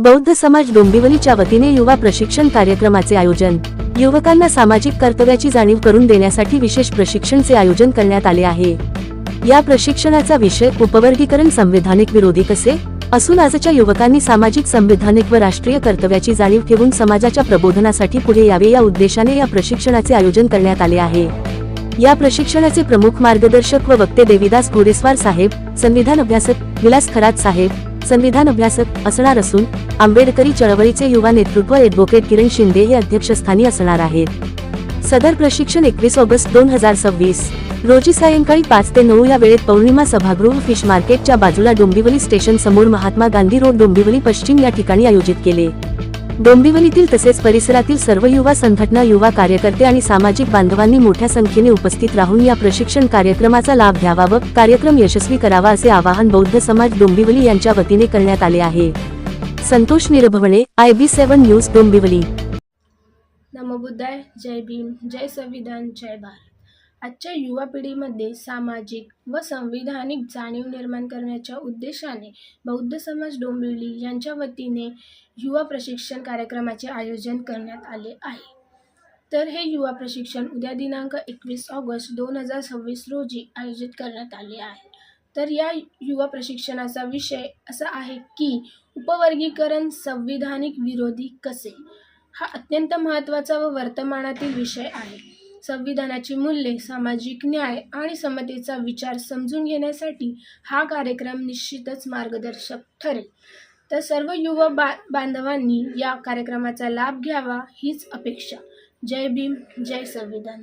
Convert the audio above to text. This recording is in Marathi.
बौद्ध समाज डोंबिवलीच्या वतीने युवा प्रशिक्षण कार्यक्रमाचे आयोजन। युवकांना सामाजिक कर्तव्याची जाणीव करून देण्यासाठी विशेष प्रशिक्षणचे आयोजन करण्यात आले आहे। या प्रशिक्षणाचा विषय उपवर्गीकरण संविधानिक विरोधी कसे असून आजच्या युवकांनी सामाजिक, संविधानिक व राष्ट्रीय कर्तव्याची जाणीव ठेवून समाजाच्या प्रबोधनासाठी पुढे यावे या उद्देशाने या प्रशिक्षणाचे आयोजन करण्यात आले आहे। या प्रशिक्षणाचे प्रमुख मार्गदर्शक व वक्ते देविदास घोडेस्वार साहेब, संविधान अभ्यासक विलास खरात साहेब, संविधान अभ्यासक असणार असून आंबेडकरी चळवळीचे युवा नेतृत्व ॲडव्होकेट किरण शिंदे हे अध्यक्षस्थानी असणार आहेत। सदर प्रशिक्षण 21 ऑगस्ट 2026 रोजी सायंकाळी 5 ते 9 या वेळेत पौर्णिमा सभागृह फिश मार्केटच्या बाजूला डोंबिवली स्टेशन समोर महात्मा गांधी रोड डोंबिवली पश्चिम या ठिकाणी आयोजित केले। डोंबिवलीतील तसेच परिसरातील सर्व युवा संघटना, युवा कार्यकर्ते आणि सामाजिक बांधवांनी मोठ्या संख्येने उपस्थित राहून या प्रशिक्षण कार्यक्रमाचा लाभ घ्यावा व कार्यक्रम यशस्वी करावा असे आवाहन बौद्ध समाज डोंबिवली यांच्या वतीने करण्यात आले आहे। Santosh Nirbhavane, IB7 news Dombivli. नमो बुद्धाय, जय भीम, जय संविधान, जय भारत। आजच्या युवा पिढीमध्ये सामाजिक व संविधानिक जाणीव निर्माण करण्याच्या उद्देशाने बौद्ध समाज डोंबिवली यांच्या वतीने युवा प्रशिक्षण कार्यक्रमाचे आयोजन करण्यात आले आहे। तर हे युवा प्रशिक्षण उद्या दिनांक 21 ऑगस्ट 2026 रोजी आयोजित करण्यात आले आहे। तर या युवा प्रशिक्षणाचा विषय असा आहे की उपवर्गीकरण संविधानिक विरोधी कसे। हा अत्यंत महत्त्वाचा व वर्तमानातील विषय आहे। संविधानाची मूल्ये, सामाजिक न्याय आणि समतेचा विचार समजून घेण्यासाठी हा कार्यक्रम निश्चितच मार्गदर्शक ठरेल। तर सर्व युवा बांधवांनी या कार्यक्रमाचा लाभ घ्यावा हीच अपेक्षा। जय भीम, जय संविधान।